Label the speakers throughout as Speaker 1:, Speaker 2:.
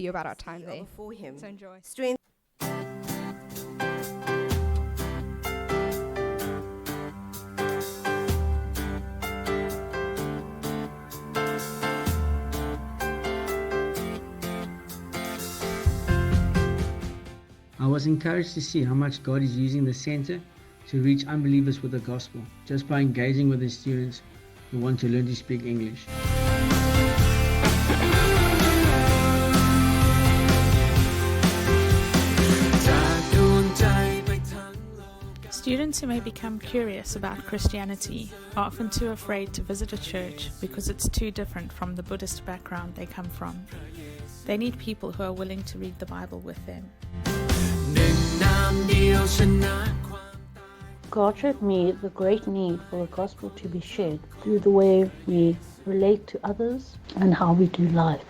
Speaker 1: you about our time there.
Speaker 2: Before him.
Speaker 1: So enjoy.
Speaker 2: Strength.
Speaker 3: I was encouraged to see how much God is using the center to reach unbelievers with the gospel, just by engaging with the students who want to learn to speak English.
Speaker 4: Students who may become curious about Christianity are often too afraid to visit a church because it's too different from the Buddhist background they come from. They need people who are willing to read the Bible with them.
Speaker 5: God showed me the great need for the gospel to be shared through the way we relate to others and how we do life.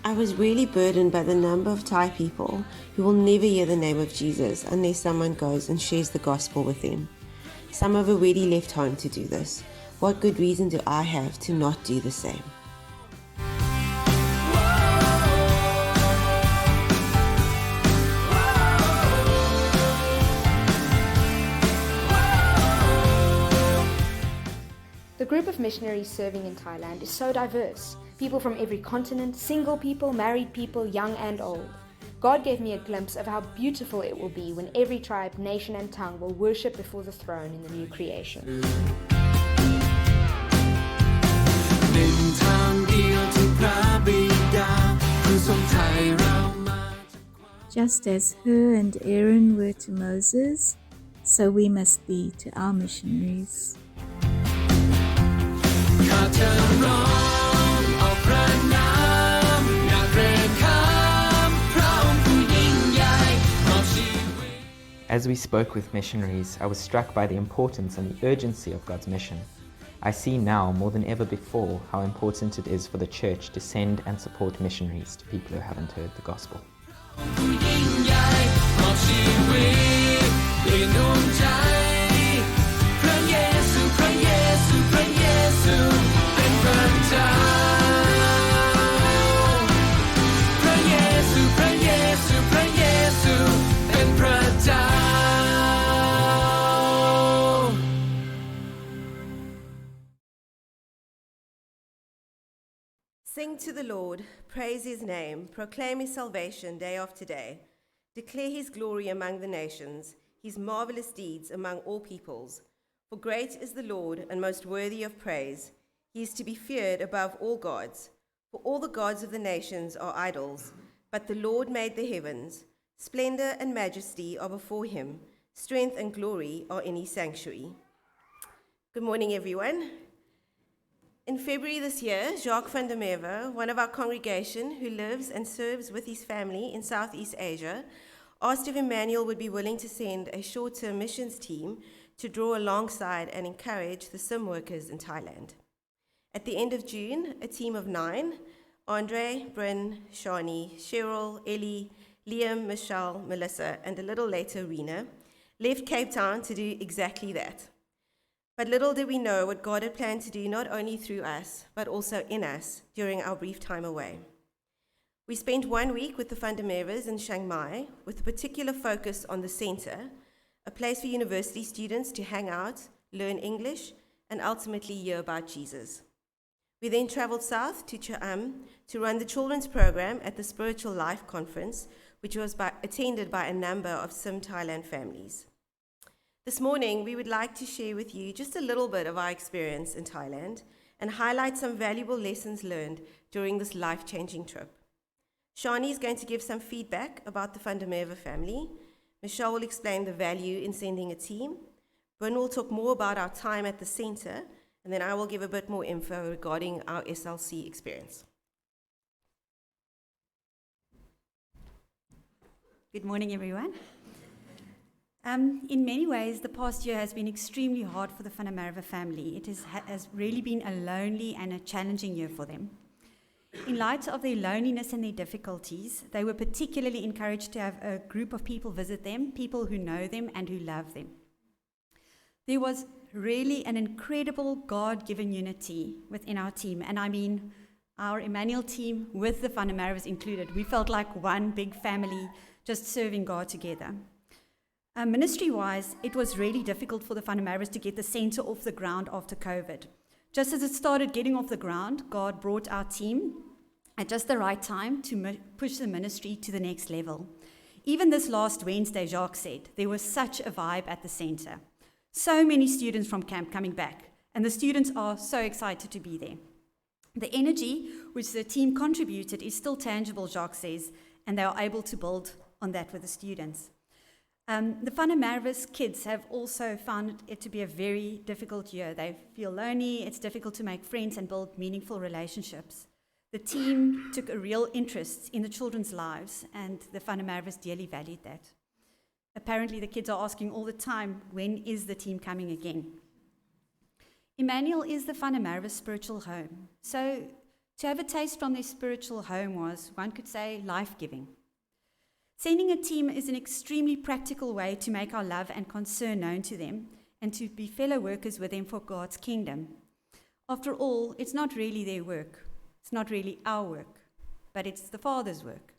Speaker 2: I was really burdened by the number of Thai people who will never hear the name of Jesus unless someone goes and shares the gospel with them. Some have already left home to do this. What good reason do I have to not do the same?
Speaker 1: The group of missionaries serving in Thailand is so diverse. People from every continent, single people, married people, young and old. God gave me a glimpse of how beautiful it will be when every tribe, nation and tongue will worship before the throne in the new creation.
Speaker 6: Just as Hur and Aaron were to Moses, so we must be to our missionaries.
Speaker 7: As we spoke with missionaries, I was struck by the importance and the urgency of God's mission. I see now more than ever before how important it is for the church to send and support missionaries to people who haven't heard the gospel.
Speaker 2: Sing to the Lord, praise his name, proclaim his salvation day after day. Declare his glory among the nations, his marvelous deeds among all peoples. For great is the Lord and most worthy of praise. He is to be feared above all gods. For all the gods of the nations are idols, but the Lord made the heavens. Splendor and majesty are before him. Strength and glory are in his sanctuary. Good morning, everyone. In February this year, Jacques van der Merwe, one of our congregation who lives and serves with his family in Southeast Asia, asked if Emmanuel would be willing to send a short-term missions team to draw alongside and encourage the SIM workers in Thailand. At the end of June, a team of 9, Andre, Bryn, Shani, Cheryl, Ellie, Liam, Michelle, Melissa, and a little later Rena, left Cape Town to do exactly that. But little did we know what God had planned to do not only through us, but also in us during our brief time away. We spent 1 week with the van der Merwes in Chiang Mai, with a particular focus on the center, a place for university students to hang out, learn English, and ultimately hear about Jesus. We then traveled south to Cham to run the children's program at the Spiritual Life Conference, which was attended by a number of SIM Thailand families. This morning, we would like to share with you just a little bit of our experience in Thailand and highlight some valuable lessons learned during this life-changing trip. Shani is going to give some feedback about the van der Merwe family. Michelle will explain the value in sending a team. Bryn will talk more about our time at the center, and then I will give a bit more info regarding our SLC experience.
Speaker 8: Good morning, everyone. In many ways, the past year has been extremely hard for the van der Merwe family. It has really been a lonely and a challenging year for them. In light of their loneliness and their difficulties, they were particularly encouraged to have a group of people visit them, people who know them and who love them. There was really an incredible God-given unity within our team. And I mean our Emmanuel team with the Fundamarivas included. We felt like one big family just serving God together. Ministry-wise, it was really difficult for the Fundamarivas to get the center off the ground after COVID. Just as it started getting off the ground, God brought our team at just the right time to push the ministry to the next level. Even this last Wednesday, Jacques said, there was such a vibe at the center. So many students from camp coming back, and the students are so excited to be there. The energy which the team contributed is still tangible, Jacques says, and they are able to build on that with the students. The Fundamarivas kids have also found it to be a very difficult year. They feel lonely, it's difficult to make friends and build meaningful relationships. The team took a real interest in the children's lives, and the Fundamarivas dearly valued that. Apparently, the kids are asking all the time, when is the team coming again? Emmanuel is the Fundamarivas' spiritual home. So to have a taste from their spiritual home was, one could say, life-giving. Sending a team is an extremely practical way to make our love and concern known to them and to be fellow workers with them for God's kingdom. After all, it's not really their work. It's not really our work, but it's the Father's work.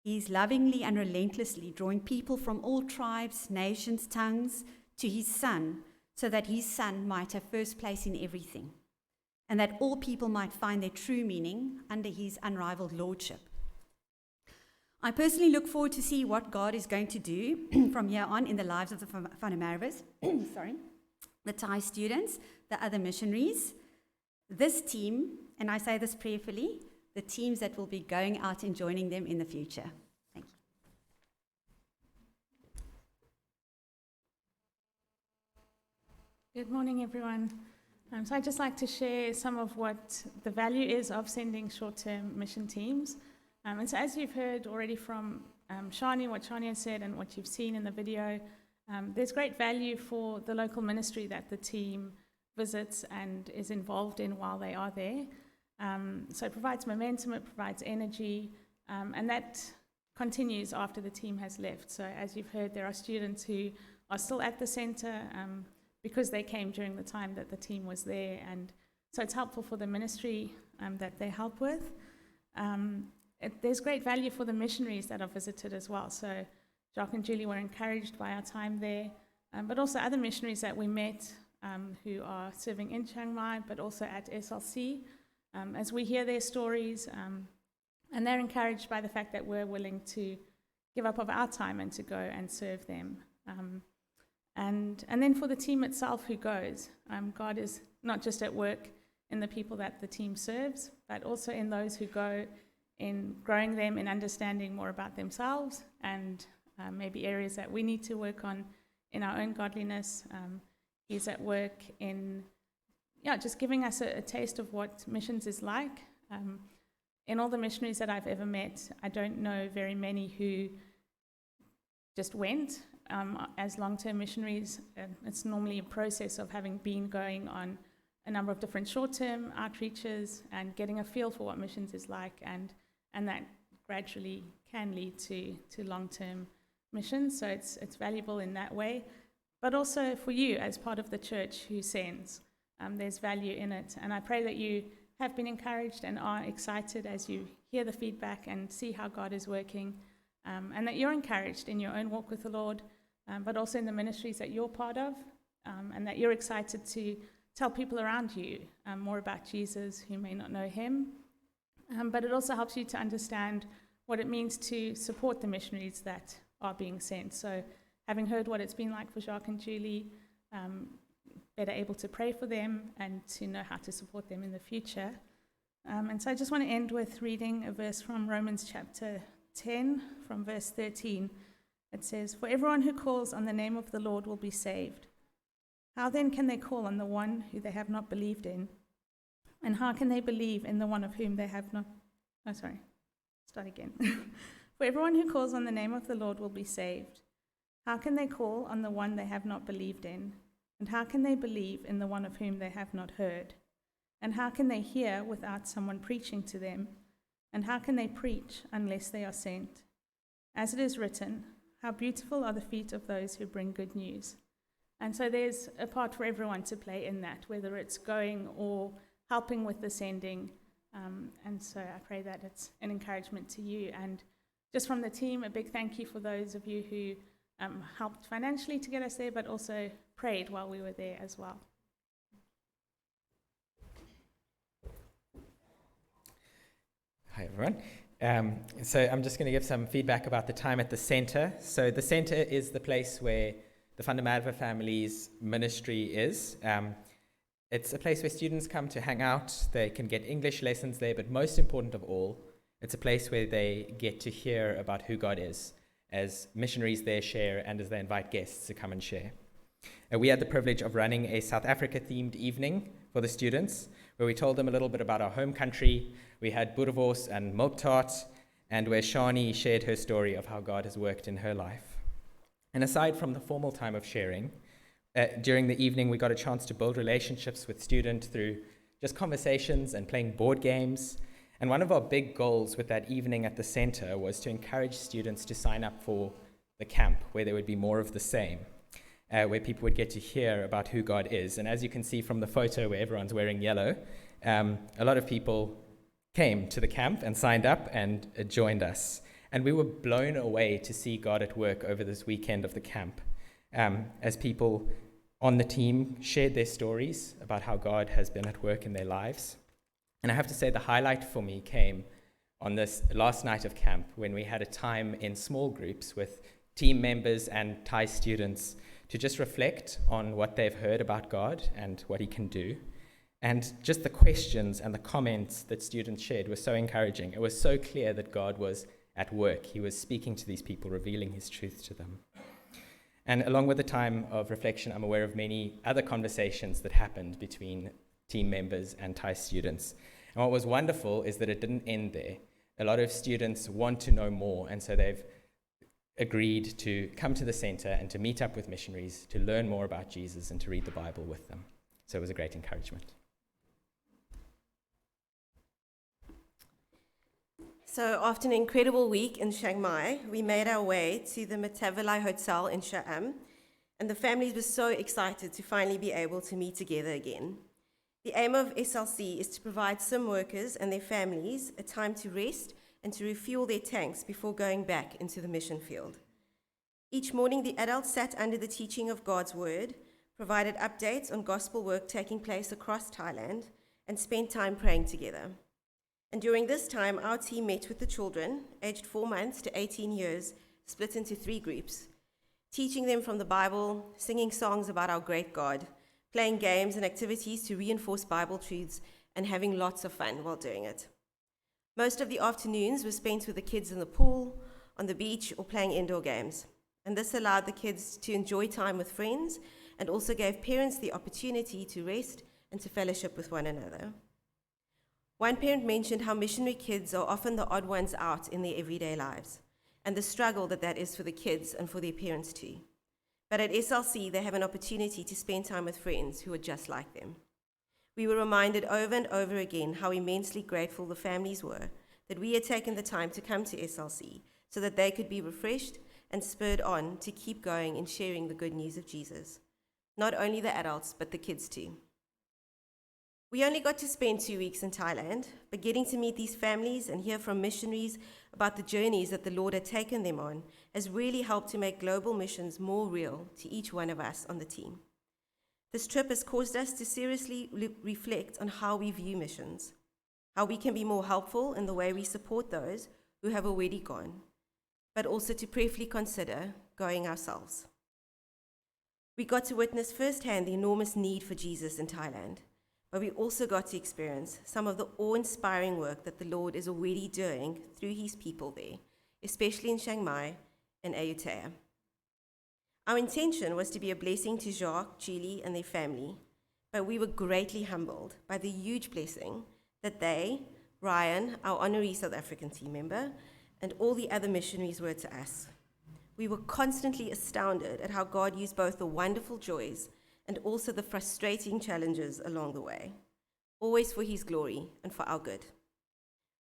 Speaker 8: He's lovingly and relentlessly drawing people from all tribes, nations, tongues to his Son, so that his Son might have first place in everything, and that all people might find their true meaning under his unrivaled lordship. I personally look forward to see what God is going to do from here on in the lives of the Fundamarivas, the Thai students, the other missionaries, this team, and I say this prayerfully, the teams that will be going out and joining them in the future. Thank you.
Speaker 4: Good morning, everyone. So I'd just like to share some of what the value is of sending short-term mission teams. And so as you've heard already from Shani, what Shani has said and what you've seen in the video, there's great value for the local ministry that the team visits and is involved in while they are there. So it provides momentum, it provides energy, and that continues after the team has left. So as you've heard, there are students who are still at the centre because they came during the time that the team was there, and so it's helpful for the ministry that they help with. There's great value for the missionaries that are visited as well. So Jacques and Julie were encouraged by our time there, but also other missionaries that we met who are serving in Chiang Mai, but also at SLC. As we hear their stories, and they're encouraged by the fact that we're willing to give up of our time and to go and serve them. And then for the team itself who goes, God is not just at work in the people that the team serves, but also in those who go in growing them in understanding more about themselves and maybe areas that we need to work on in our own godliness. He's at work in just giving us a taste of what missions is like. In all the missionaries that I've ever met, I don't know very many who just went as long-term missionaries. It's normally a process of having been going on a number of different short-term outreaches and getting a feel for what missions is like, and that gradually can lead to long-term missions. So it's valuable in that way. But also for you as part of the church who sends, there's value in it. And I pray that you have been encouraged and are excited as you hear the feedback and see how God is working, and that you're encouraged in your own walk with the Lord, but also in the ministries that you're part of, and that you're excited to tell people around you more about Jesus who may not know him. But it also helps you to understand what it means to support the missionaries that are being sent. So having heard what it's been like for Jacques and Julie, better able to pray for them and to know how to support them in the future. And so I just want to end with reading a verse from Romans chapter 10, from verse 13. It says, "For everyone who calls on the name of the Lord will be saved. How then can they call on the one who they have not believed in? And how can they believe in the one of whom they have not..." "For everyone who calls on the name of the Lord will be saved. How can they call on the one they have not believed in? And how can they believe in the one of whom they have not heard? And how can they hear without someone preaching to them? And how can they preach unless they are sent? As it is written, how beautiful are the feet of those who bring good news." And so there's a part for everyone to play in that, whether it's going or helping with the sending. And so I pray that it's an encouragement to you. And just from the team, a big thank you for those of you who helped financially to get us there, but also prayed while we were there as well.
Speaker 7: Hi, everyone. So I'm just going to give some feedback about the time at the centre. So the centre is the place where the Fundamadva family's ministry is. It's a place where students come to hang out. They can get English lessons there, but most important of all, it's a place where they get to hear about who God is, as missionaries there share and as they invite guests to come and share. We had the privilege of running a South Africa-themed evening for the students, where we told them a little bit about our home country. We had boerewors and milk tart, and where Shani shared her story of how God has worked in her life. And aside from the formal time of sharing, during the evening we got a chance to build relationships with students through just conversations and playing board games. And one of our big goals with that evening at the center was to encourage students to sign up for the camp, where there would be more of the same, where people would get to hear about who God is. And as you can see from the photo where everyone's wearing yellow, a lot of people came to the camp and signed up and joined us. And we were blown away to see God at work over this weekend of the camp, as people on the team shared their stories about how God has been at work in their lives. And I have to say the highlight for me came on this last night of camp, when we had a time in small groups with team members and Thai students to just reflect on what they've heard about God and what he can do. And just the questions and the comments that students shared were so encouraging. It was so clear that God was at work. He was speaking to these people, revealing his truth to them. And along with the time of reflection, I'm aware of many other conversations that happened between team members and Thai students. And what was wonderful is that it didn't end there. A lot of students want to know more, and so they've agreed to come to the center and to meet up with missionaries, to learn more about Jesus and to read the Bible with them. So it was a great encouragement.
Speaker 2: So after an incredible week in Chiang Mai, we made our way to the Matavalai Hotel in Sha'am, and the families were so excited to finally be able to meet together again. The aim of SLC is to provide some workers and their families a time to rest and to refuel their tanks before going back into the mission field. Each morning, the adults sat under the teaching of God's word, provided updates on gospel work taking place across Thailand, and spent time praying together. And during this time, our team met with the children, aged 4 months to 18 years, split into 3 groups, teaching them from the Bible, singing songs about our great God, playing games and activities to reinforce Bible truths, and having lots of fun while doing it. Most of the afternoons were spent with the kids in the pool, on the beach, or playing indoor games. And this allowed the kids to enjoy time with friends and also gave parents the opportunity to rest and to fellowship with one another. One parent mentioned how missionary kids are often the odd ones out in their everyday lives, and the struggle that is for the kids and for their parents too. But at SLC, they have an opportunity to spend time with friends who are just like them. We were reminded over and over again how immensely grateful the families were that we had taken the time to come to SLC so that they could be refreshed and spurred on to keep going in sharing the good news of Jesus. Not only the adults, but the kids too. We only got to spend 2 weeks in Thailand, but getting to meet these families and hear from missionaries about the journeys that the Lord had taken them on has really helped to make global missions more real to each one of us on the team. This trip has caused us to seriously reflect on how we view missions, how we can be more helpful in the way we support those who have already gone, but also to prayerfully consider going ourselves. We got to witness firsthand the enormous need for Jesus in Thailand, but we also got to experience some of the awe-inspiring work that the Lord is already doing through his people there, especially in Chiang Mai and Ayutthaya. Our intention was to be a blessing to Jacques, Julie, and their family, but we were greatly humbled by the huge blessing that they, Ryan, our honorary South African team member, and all the other missionaries were to us. We were constantly astounded at how God used both the wonderful joys and also the frustrating challenges along the way, always for his glory and for our good.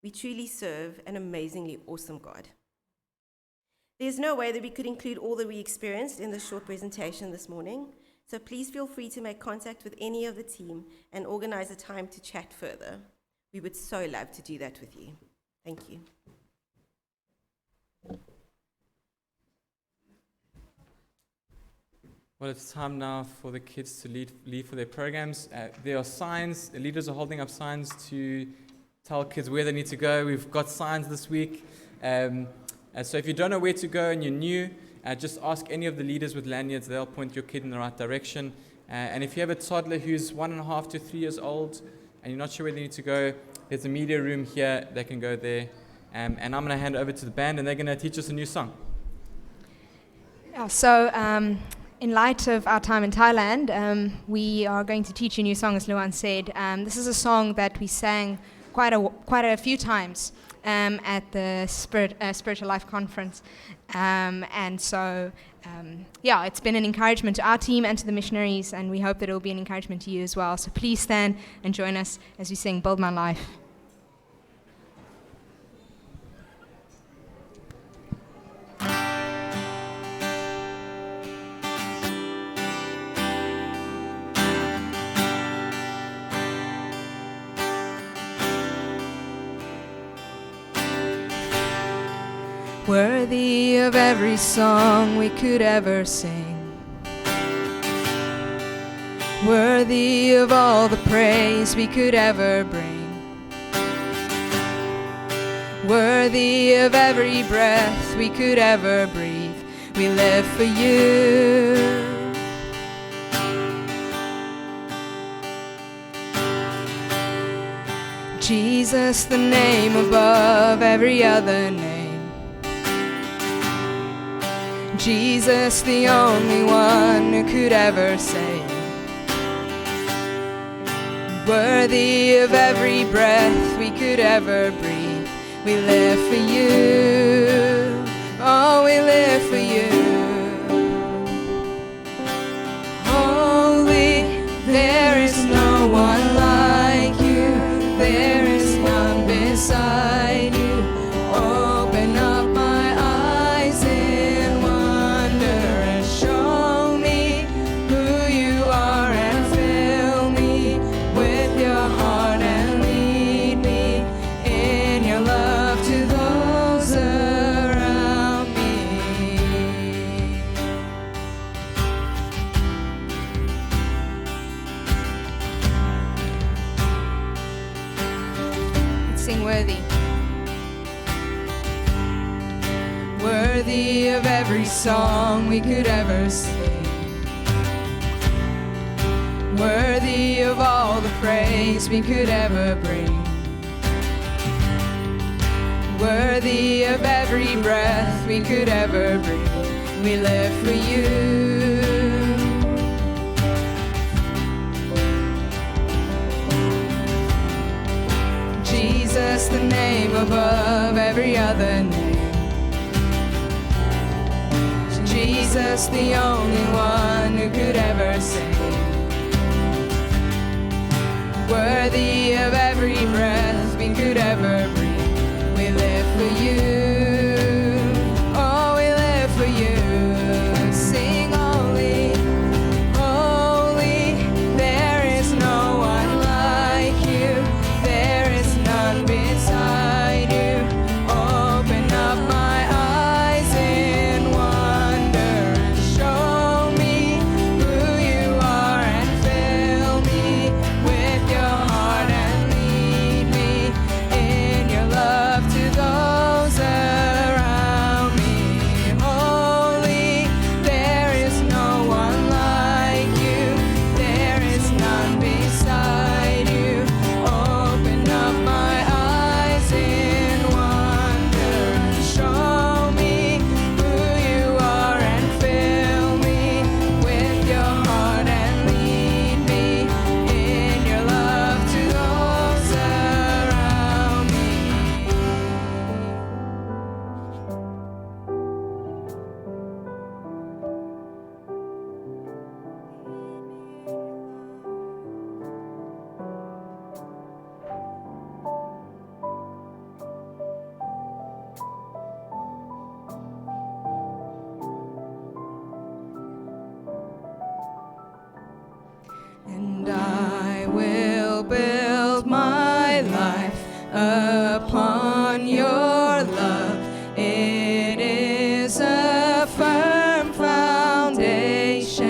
Speaker 2: We truly serve an amazingly awesome God. There's no way that we could include all that we experienced in this short presentation this morning, so please feel free to make contact with any of the team and organize a time to chat further. We would so love to do that with you. Thank you.
Speaker 9: Well, it's time now for the kids to lead for their programs. There are signs, the leaders are holding up signs to tell kids where they need to go. We've got signs this week. So if you don't know where to go and you're new, just ask any of the leaders with lanyards. They'll point your kid in the right direction. And if you have a toddler who's 1.5 to 3 years old and you're not sure where they need to go, there's a media room here. They can go there. And I'm going to hand over to the band, and they're going to teach us a new song.
Speaker 1: In light of our time in Thailand, we are going to teach you a new song, as Luan said. This is a song that we sang quite a few times at the Spiritual Life Conference. It's been an encouragement to our team and to the missionaries, and we hope that it will be an encouragement to you as well. So please stand and join us as we sing Build My Life. Worthy of every song we could ever sing, worthy of all the praise we could ever bring, worthy of every breath we could ever breathe. We live for you. Jesus, the name above every other name. Jesus, the only one who could ever save. Worthy of every breath we could ever breathe. We live for you. Oh, we live for you. Holy, there is no one like you. There is none beside you. Open up my eyes in wonder and show me who you are, and fill me with your heart and lead me in your love to those around me. Let's sing Worthy. Worthy of every song we could ever sing, worthy of all the praise we could ever bring, worthy of every breath we could ever breathe. We live for you. Jesus, the name above every other name. Jesus, the only one who could ever save. Worthy of every breath we could ever breathe. We live for you. Oh, we live for you. Sing holy, holy. There is no one like you. There is none beside you. Open up my eyes in wonder and show me who you are, and fill me with your heart and lead me in your love to those
Speaker 10: upon your love. It is a firm foundation,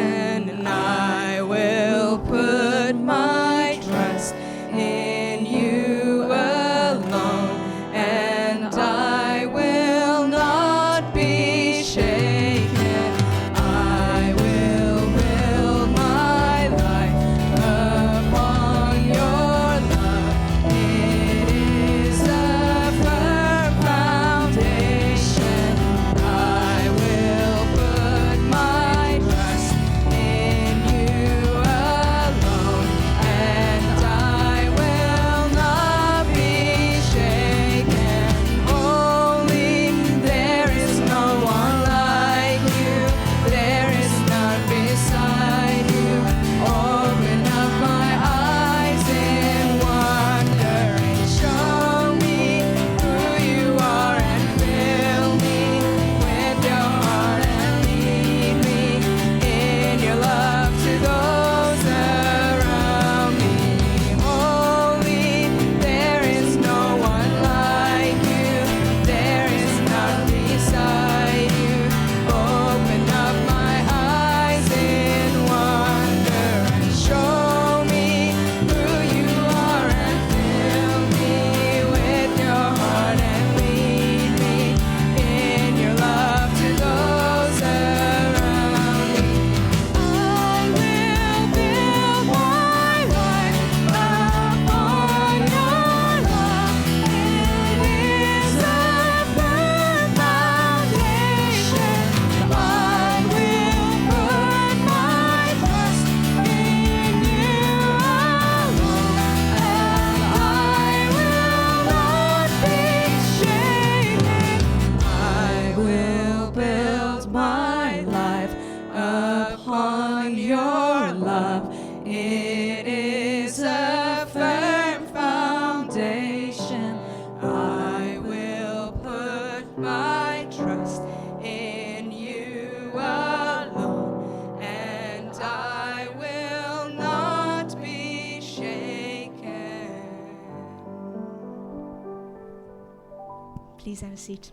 Speaker 10: and I will put my trust in you alone, and I will not be shaken. I will build my life upon your love. It is a firm foundation. I will put my trust in you alone, and I will not be shaken. Only there is no one like you. There is none beside you. Open up my eyes in wonder and show me who you are, and fill me with your heart and lead me in your love to those around me. Only there is no one like you. There is none beside you. Open up my eyes in wonder and show me who you are, and fill me with your heart and lead me in your love to those around me. I will build my life upon your love. It is a firm foundation. I will put my trust in you alone, and I will not be shaken. I will build my life upon your love. It is a firm foundation. I will put my trust in you alone, and I will not be shaken.
Speaker 8: Please have a seat.